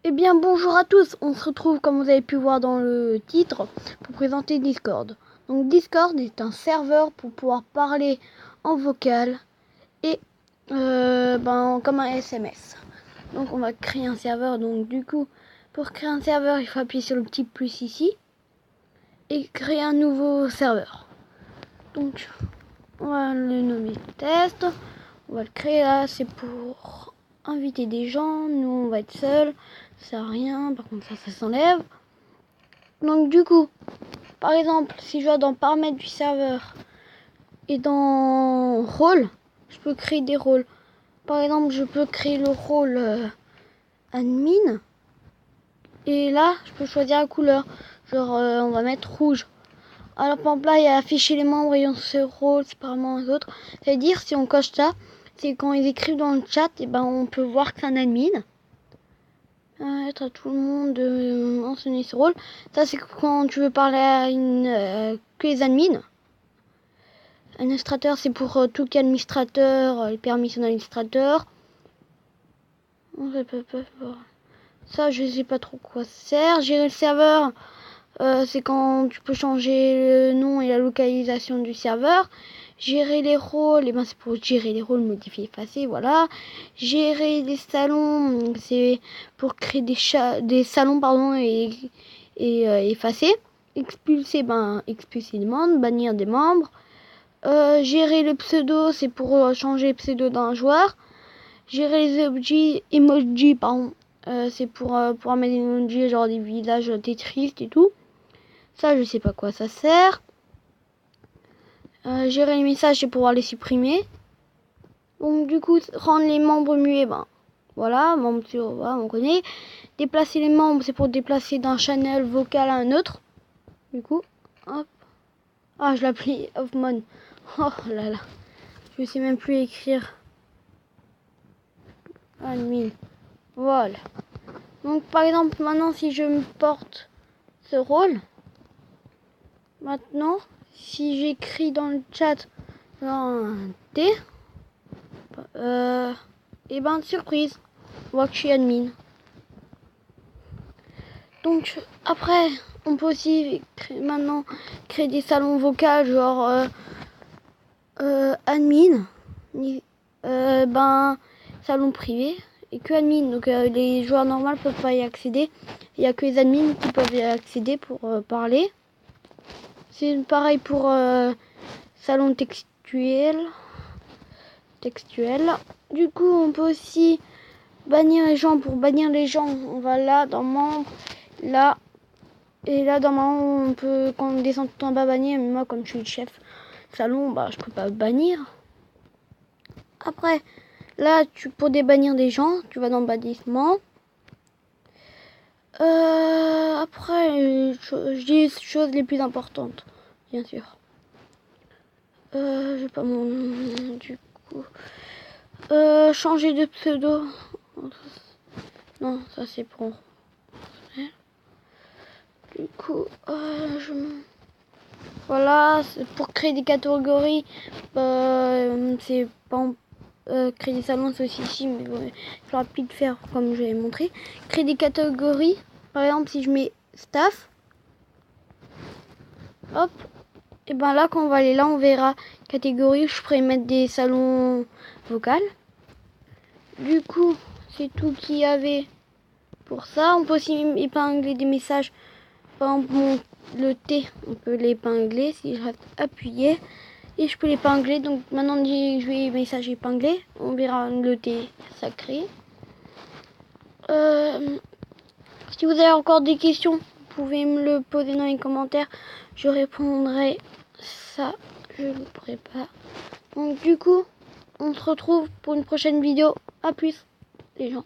Eh bien bonjour à tous, on se retrouve comme vous avez pu voir dans le titre pour présenter Discord. Donc Discord est un serveur pour pouvoir parler en vocal et comme un SMS. Donc on va créer un serveur, donc du coup pour créer un serveur il faut appuyer sur le petit plus ici et créer un nouveau serveur. Donc on va le nommer test, on va le créer là, c'est pour inviter des gens, nous on va être seul, ça sert à rien, par contre ça s'enlève. Donc du coup, par exemple, si je vais dans paramètres du serveur et dans rôle, je peux créer des rôles. Par exemple, je peux créer le rôle admin et là, je peux choisir la couleur. Genre, on va mettre rouge. Alors par exemple là, il y a afficher les membres ayant ce rôle séparément aux autres. C'est-à-dire, si on coche ça, c'est quand ils écrivent dans le chat, et on peut voir que c'est un admin. Être à tout le monde de mentionner ce rôle. Ça, c'est quand tu veux parler à que les admins. Administrateur, c'est pour tout qu'administrateur, les permissions d'administrateur. Ça, je sais pas trop quoi ça sert. Gérer le serveur, c'est quand tu peux changer le nom et la localisation du serveur. Gérer les rôles, c'est pour gérer les rôles, modifier, effacer, voilà. Gérer les salons, c'est pour créer des salons et effacer. Expulser, expulser des membres, bannir des membres. Gérer le pseudo, c'est pour changer le pseudo d'un joueur. Gérer les emojis, c'est pour mettre des emojis genre des visages tristes et tout. Ça, je sais pas quoi ça sert. Gérer les messages, c'est pour pouvoir les supprimer. Donc du coup, rendre les membres muets, voilà, membres sur, voilà, on connaît. Déplacer les membres, c'est pour déplacer d'un channel vocal à un autre. Du coup, hop. Ah, je l'appelais Hoffman. Oh là là. Je sais même plus écrire. Admin. Voilà. Donc par exemple, maintenant si je me porte ce rôle, maintenant, si j'écris dans le chat un T, surprise, on voit que je suis admin. Donc après, on peut aussi créer des salons vocaux, genre admin, salon privé et que admin. Donc les joueurs normaux peuvent pas y accéder. Il y a que les admins qui peuvent y accéder pour parler. C'est pareil pour salon textuel. Du coup, on peut aussi bannir les gens. Pour bannir les gens, on va là dans membres, là. Et là, normalement, on peut, quand on descend tout en bas, bannir. Mais moi, comme je suis le chef salon, je peux pas bannir. Après, là, pour débannir des gens, tu vas dans bannissement. Après, je dis les choses les plus importantes, bien sûr. J'ai pas mon nom, du coup. Changer de pseudo. Non, ça c'est pour. Du coup, voilà, pour créer des catégories, c'est pas créer des salons, c'est aussi ici, mais c'est rapide de faire comme je l'ai montré. Créer des catégories, par exemple, si je mets staff, hop, et là, quand on va aller là, on verra catégorie, je pourrais mettre des salons vocaux. Du coup, c'est tout qu'il y avait pour ça. On peut aussi épingler des messages. Par exemple, le T, on peut l'épingler si je reste appuyé. Et je peux l'épingler. Donc maintenant, je vais message épinglé. On verra le T sacré. Si vous avez encore des questions, vous pouvez me le poser dans les commentaires. Je répondrai. Ça, je le prépare. Donc du coup, on se retrouve pour une prochaine vidéo. A plus, les gens.